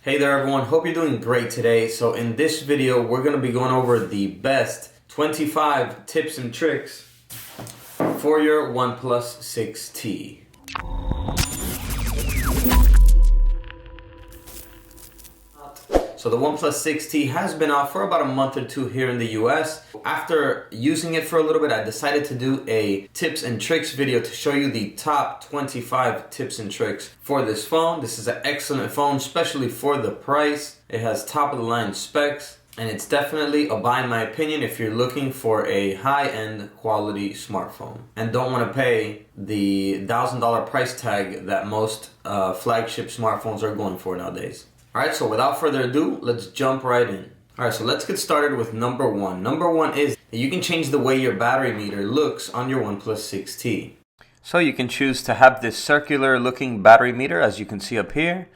Hey there everyone, hope you're doing great today. So in this video, we're going to be going over the best 25 tips and tricks for your OnePlus 6T. So the OnePlus 6T has been out for about a month or two here in the US. After using it for a little bit, I decided to do a tips and tricks video to show you the top 25 tips and tricks for this phone. This is an excellent phone, especially for the price. It has top of the line specs, and it's definitely a buy in my opinion if you're looking for a high-end quality smartphone and don't want to pay the $1,000 price tag that most flagship smartphones are going for nowadays. Alright, so without further ado, let's jump right in. Alright, so let's get started with number one. Number one is that you can change the way your battery meter looks on your OnePlus 6T. So you can choose to have this circular looking battery meter as you can see up here.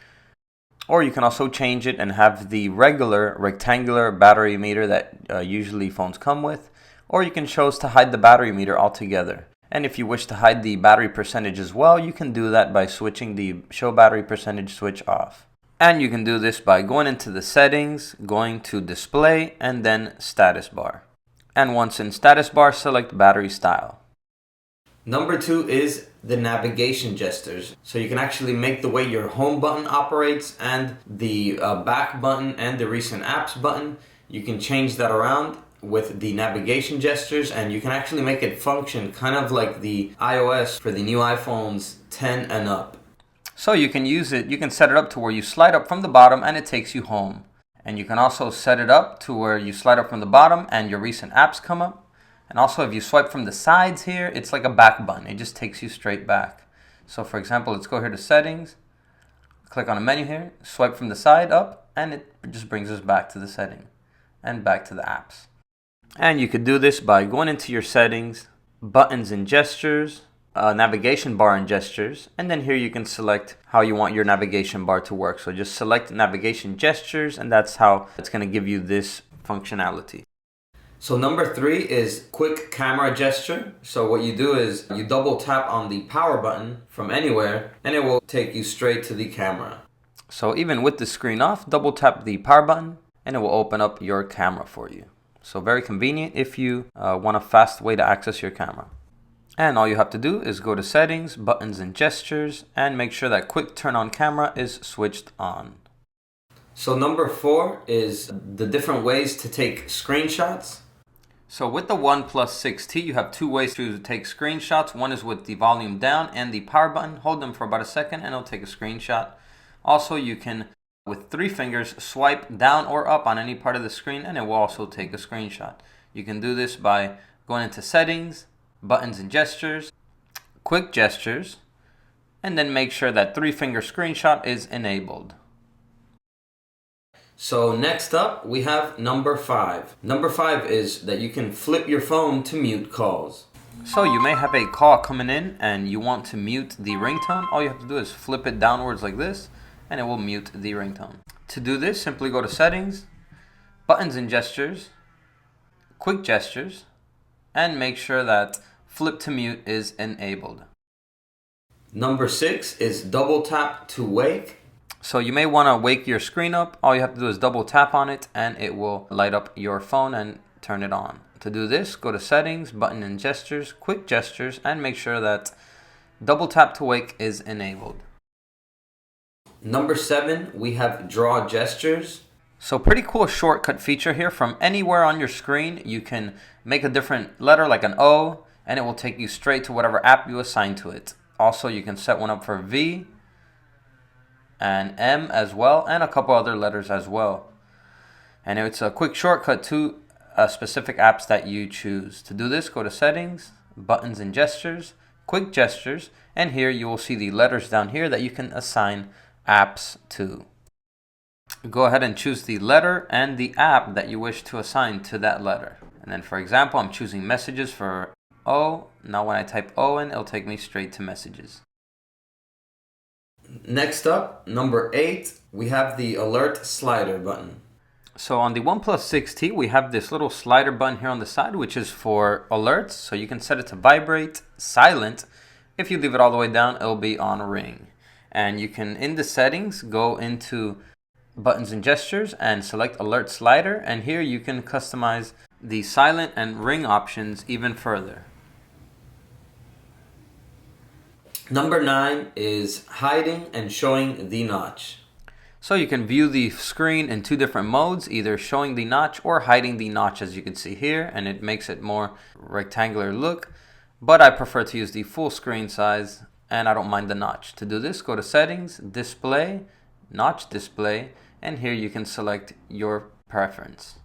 Or you can also change it and have the regular rectangular battery meter that usually phones come with. Or you can choose to hide the battery meter altogether. And if you wish to hide the battery percentage as well, you can do that by switching the show battery percentage switch off. And you can do this by going into the settings, going to display, and then status bar. And once in status bar, select battery style. Number two is the navigation gestures. So you can actually make the way your home button operates and the back button and the recent apps button. You can change that around with the navigation gestures, and you can actually make it function kind of like the iOS for the new iPhones 10 and up. So you can use it, you can set it up to where you slide up from the bottom and it takes you home. And you can also set it up to where you slide up from the bottom and your recent apps come up. And also if you swipe from the sides here, it's like a back button. It just takes you straight back. So for example, let's go here to settings, click on a menu here, swipe from the side up, and it just brings us back to the setting and back to the apps. And you could do this by going into your settings, buttons and gestures, navigation bar and gestures, and then here you can select how you want your navigation bar to work. So just select navigation gestures, and that's how it's going to give you this functionality. So number three is quick camera gesture. So what you do is you double tap on the power button from anywhere and it will take you straight to the camera. So even with the screen off, double tap the power button and it will open up your camera for you. So very convenient if you want a fast way to access your camera. And all you have to do is go to settings, buttons and gestures, and make sure that quick turn on camera is switched on. So number four is the different ways to take screenshots. So with the OnePlus 6T, you have two ways to take screenshots. One is with the volume down and the power button. Hold them for about a second and it'll take a screenshot. Also, you can, with 3 fingers, swipe down or up on any part of the screen and it will also take a screenshot. You can do this by going into settings, buttons and gestures, quick gestures, and then make sure that 3-finger screenshot is enabled. So next up we have number 5. Number 5 is that you can flip your phone to mute calls. So you may have a call coming in and you want to mute the ringtone. All you have to do is flip it downwards like this and it will mute the ringtone. To do this, simply go to settings, buttons and gestures, quick gestures, and make sure that flip to mute is enabled. Number 6 is double tap to wake. So you may want to wake your screen up. All you have to do is double tap on it and it will light up your phone and turn it on. To do this, go to settings, button and gestures, quick gestures, and make sure that double tap to wake is enabled. Number 7, we have draw gestures. So pretty cool shortcut feature here. From anywhere on your screen, you can make a different letter like an O, and it will take you straight to whatever app you assign to it. Also, you can set one up for V and M as well, and a couple other letters as well. And it's a quick shortcut to specific apps that you choose. To do this, go to settings, buttons and gestures, quick gestures, and here you will see the letters down here that you can assign apps to. Go ahead and choose the letter and the app that you wish to assign to that letter. And then for example, I'm choosing messages for O. Now when I type O in, it'll take me straight to messages. Next up, number 8, we have the alert slider button. So on the OnePlus 6T, we have this little slider button here on the side, which is for alerts. So you can set it to vibrate, silent. If you leave it all the way down, it'll be on ring. And you can, in the settings, go into buttons and gestures and select alert slider, and here you can customize the silent and ring options even further. Number 9 is hiding and showing the notch. So you can view the screen in two different modes, either showing the notch or hiding the notch, as you can see here, and it makes it more rectangular look, but I prefer to use the full screen size and I don't mind the notch. To do this, go to settings, display, notch display, and here you can select your preference.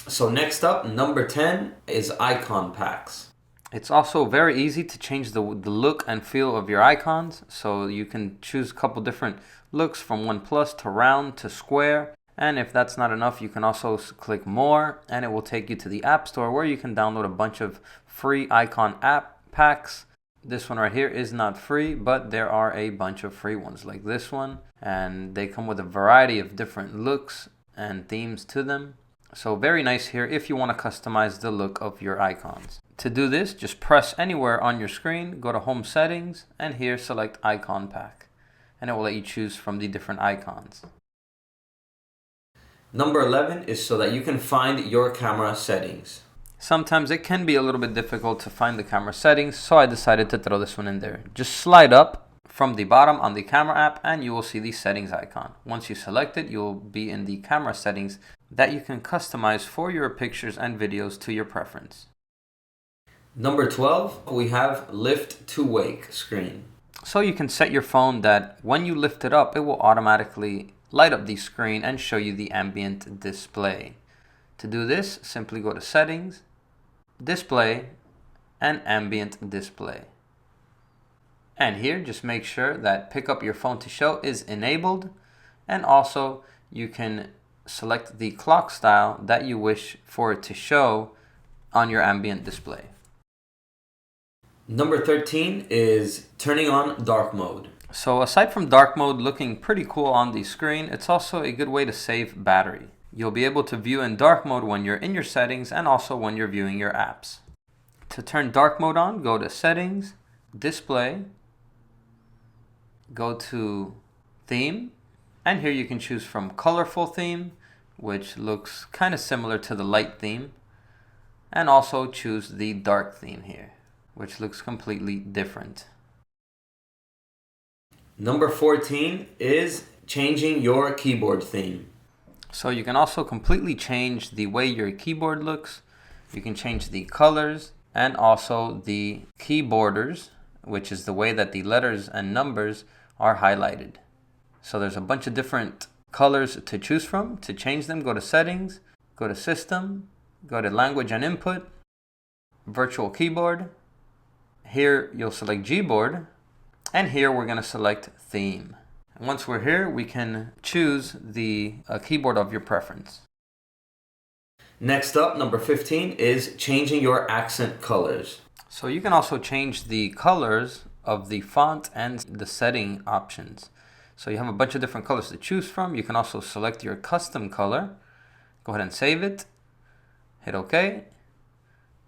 So next up, number 10 is icon packs. It's also very easy to change the look and feel of your icons. So you can choose a couple different looks from OnePlus to round to square. And if that's not enough, you can also click more and it will take you to the App Store where you can download a bunch of free icon app packs. This one right here is not free, but there are a bunch of free ones like this one. And they come with a variety of different looks and themes to them. So very nice here if you want to customize the look of your icons. To do this, just press anywhere on your screen, go to Home Settings, and here select Icon Pack. And it will let you choose from the different icons. Number 11 is so that you can find your camera settings. Sometimes it can be a little bit difficult to find the camera settings, so I decided to throw this one in there. Just slide up from the bottom on the camera app and you will see the settings icon. Once you select it, you'll be in the camera settings that you can customize for your pictures and videos to your preference. Number 12, we have lift to wake screen. So you can set your phone that when you lift it up, it will automatically light up the screen and show you the ambient display. To do this, simply go to settings, display, and ambient display. And here, just make sure that pick up your phone to show is enabled. And also you can select the clock style that you wish for it to show on your ambient display. Number 13 is turning on dark mode. So aside from dark mode looking pretty cool on the screen, it's also a good way to save battery. You'll be able to view in dark mode when you're in your settings and also when you're viewing your apps. To turn dark mode on, go to settings, display, go to theme, and here you can choose from colorful theme, which looks kind of similar to the light theme, and also choose the dark theme here, which looks completely different. Number 14 is changing your keyboard theme. So you can also completely change the way your keyboard looks. You can change the colors and also the key borders, which is the way that the letters and numbers are highlighted. So there's a bunch of different colors to choose from. To change them, go to settings, go to system, go to language and input, virtual keyboard. Here you'll select Gboard, and here we're going to select theme. And once we're here, we can choose the keyboard of your preference. Next up, number 15 is changing your accent colors. So you can also change the colors of the font and the setting options. So you have a bunch of different colors to choose from. You can also select your custom color. Go ahead and save it. Hit OK.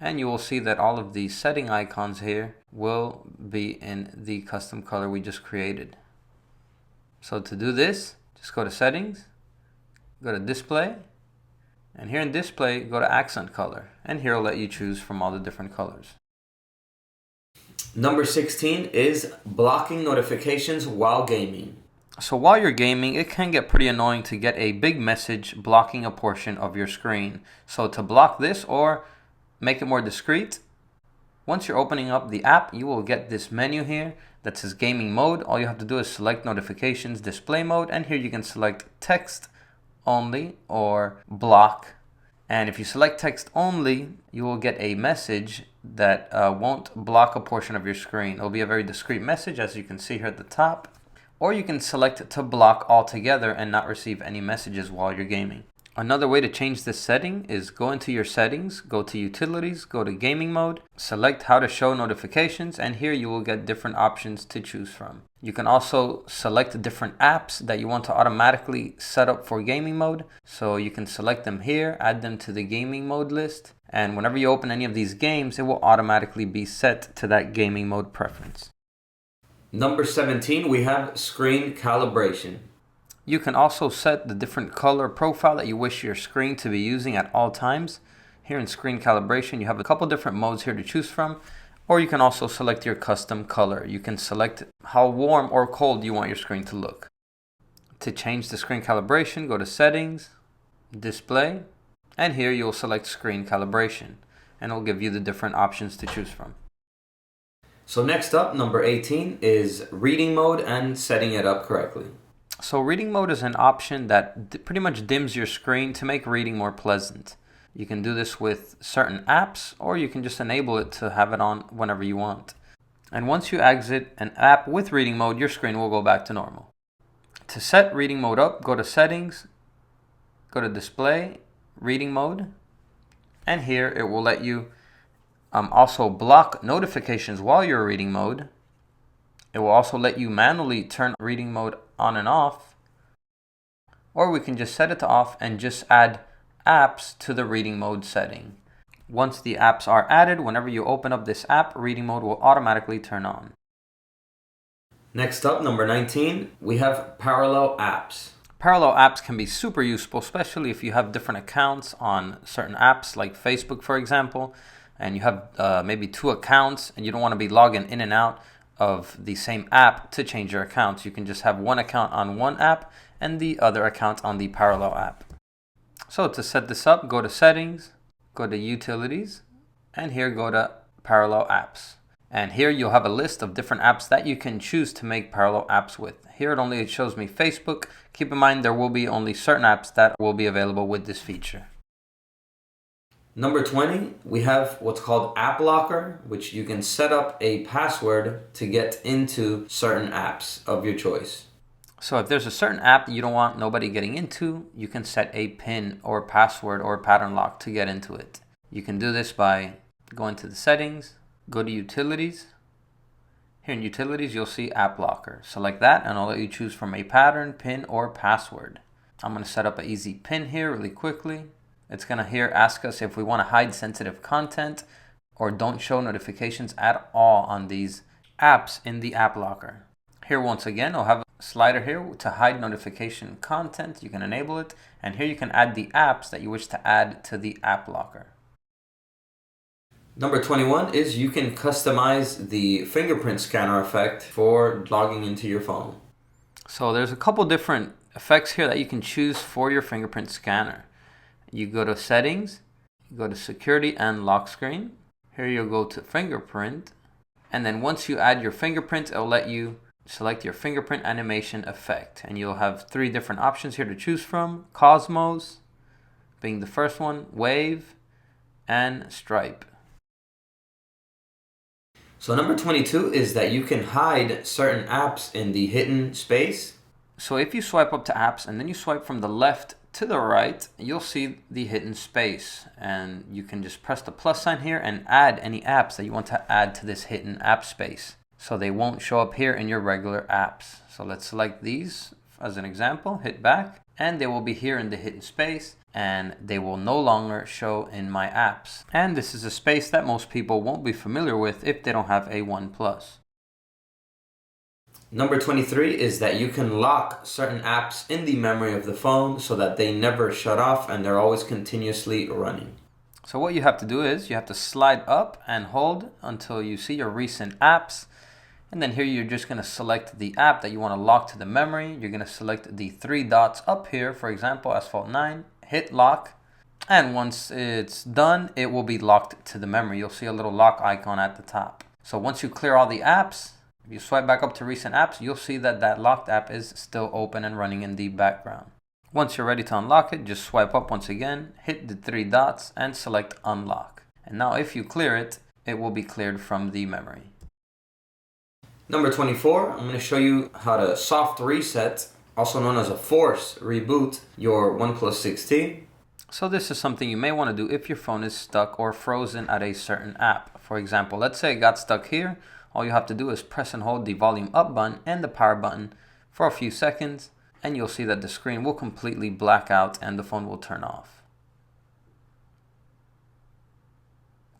And you will see that all of the setting icons here will be in the custom color we just created. So to do this, just go to settings, go to display, and here in display, go to accent color. And here it'll let you choose from all the different colors. Number 16 is blocking notifications while gaming. So while you're gaming, it can get pretty annoying to get a big message blocking a portion of your screen. So to block this or make it more discreet, once you're opening up the app, you will get this menu here that says gaming mode. All you have to do is select notifications display mode, and here you can select text only or block. And if you select text only, you will get a message that won't block a portion of your screen. It'll be a very discreet message, as you can see here at the top. Or you can select to block altogether and not receive any messages while you're gaming. Another way to change this setting is go into your settings, go to utilities, go to gaming mode, select how to show notifications, and here you will get different options to choose from. You can also select different apps that you want to automatically set up for gaming mode. So you can select them here, add them to the gaming mode list, and whenever you open any of these games, it will automatically be set to that gaming mode preference. Number 17, we have screen calibration. You can also set the different color profile that you wish your screen to be using at all times. Here in screen calibration, you have a couple different modes here to choose from, or you can also select your custom color. You can select how warm or cold you want your screen to look. To change the screen calibration, go to Settings, Display, and here you'll select Screen Calibration, and it'll give you the different options to choose from. So next up, number 18 is reading mode and setting it up correctly. So reading mode is an option that pretty much dims your screen to make reading more pleasant. You can do this with certain apps, or you can just enable it to have it on whenever you want. And once you exit an app with reading mode, your screen will go back to normal. To set reading mode up, go to Settings, go to Display, Reading Mode, and here it will let you also block notifications while you're reading mode. It will also let you manually turn reading mode on and off, or we can just set it to off and just add apps to the reading mode setting. Once the apps are added, whenever you open up this app, reading mode will automatically turn on. Next up, number 19, we have parallel apps. Parallel apps can be super useful, especially if you have different accounts on certain apps like Facebook, for example, and you have maybe 2 accounts and you don't want to be logging in and out of the same app to change your accounts. You can just have one account on one app and the other account on the parallel app. So to set this up, go to Settings, go to Utilities, and here go to Parallel Apps. And here you'll have a list of different apps that you can choose to make parallel apps with. Here it shows me Facebook. Keep in mind there will be only certain apps that will be available with this feature. Number 20, we have what's called App Locker, which you can set up a password to get into certain apps of your choice. So if there's a certain app that you don't want nobody getting into, you can set a PIN or password or pattern lock to get into it. You can do this by going to the Settings, go to Utilities. Here in Utilities, you'll see App Locker. Select that and it'll let you choose from a pattern, PIN, or password. I'm going to set up an easy PIN here really quickly. It's going to here ask us if we want to hide sensitive content or don't show notifications at all on these apps in the App Locker. Here once again, I'll have a slider here to hide notification content. You can enable it, and here you can add the apps that you wish to add to the App Locker. Number 21 is you can customize the fingerprint scanner effect for logging into your phone. So there's a couple different effects here that you can choose for your fingerprint scanner. You go to Settings, you go to Security and Lock Screen. Here you'll go to Fingerprint, and then once you add your fingerprint, it'll let you select your fingerprint animation effect, and you'll have 3 different options here to choose from: Cosmos being the first one, Wave, and Stripe. So number 22 is that you can hide certain apps in the hidden space. So if you swipe up to apps and then you swipe from the left to the right, you'll see the hidden space, and you can just press the plus sign here and add any apps that you want to add to this hidden app space, so they won't show up here in your regular apps. So let's select these as an example, hit back, and they will be here in the hidden space, and they will no longer show in my apps. And this is a space that most people won't be familiar with if they don't have a OnePlus. Number 23 is that you can lock certain apps in the memory of the phone so that they never shut off and they're always continuously running. So what you have to do is you have to slide up and hold until you see your recent apps. And then here you're just going to select the app that you want to lock to the memory. You're going to select the 3 dots up here, for example, Asphalt 9, hit lock. And once it's done, it will be locked to the memory. You'll see a little lock icon at the top. So once you clear all the apps, if you swipe back up to recent apps, you'll see that that locked app is still open and running in the background. Once you're ready to unlock it, just swipe up once again, hit the 3 dots and select unlock. And now if you clear it, it will be cleared from the memory. Number 24, I'm going to show you how to soft reset, also known as a force reboot, your OnePlus 6T. So this is something you may want to do if your phone is stuck or frozen at a certain app. For example, let's say it got stuck here. All you have to do is press and hold the volume up button and the power button for a few seconds, and you'll see that the screen will completely black out and the phone will turn off.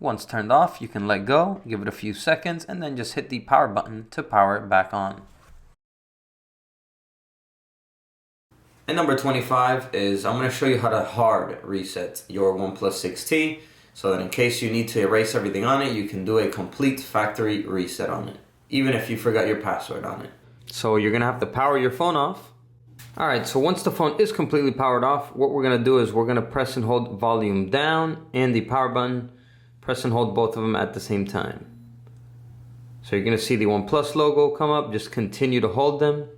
Once turned off, you can let go, give it a few seconds, and then just hit the power button to power it back on. And number 25 is I'm going to show you how to hard reset your OnePlus 6T so that in case you need to erase everything on it, you can do a complete factory reset on it, even if you forgot your password on it. So you're going to have to power your phone off. Alright, so once the phone is completely powered off, what we're going to do is we're going to press and hold volume down and the power button. Press and hold both of them at the same time. So you're going to see the OnePlus logo come up. Just continue to hold them.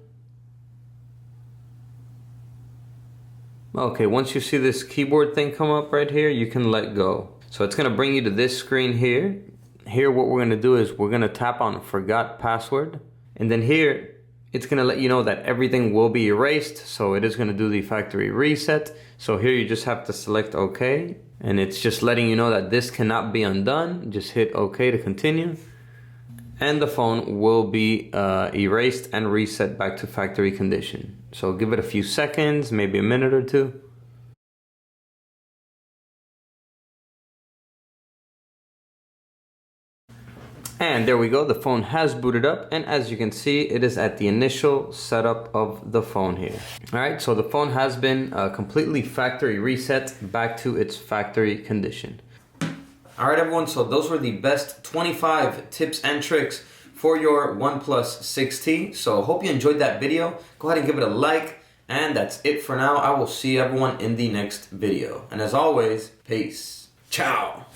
Okay, once you see this keyboard thing come up right here, you can let go. So it's going to bring you to this screen here. Here what we're going to do is we're going to tap on forgot password. And then here, it's going to let you know that everything will be erased. So it is going to do the factory reset. So here you just have to select OK. And it's just letting you know that this cannot be undone. Just hit OK to continue. And the phone will be erased and reset back to factory condition. So give it a few seconds, maybe a minute or two. And there we go, the phone has booted up, and as you can see, it is at the initial setup of the phone here. Alright, so the phone has been completely factory reset back to its factory condition. Alright everyone, so those were the best 25 tips and tricks for your OnePlus 6T. So hope you enjoyed that video. Go ahead and give it a like, and that's it for now. I will see everyone in the next video. And as always, peace. Ciao.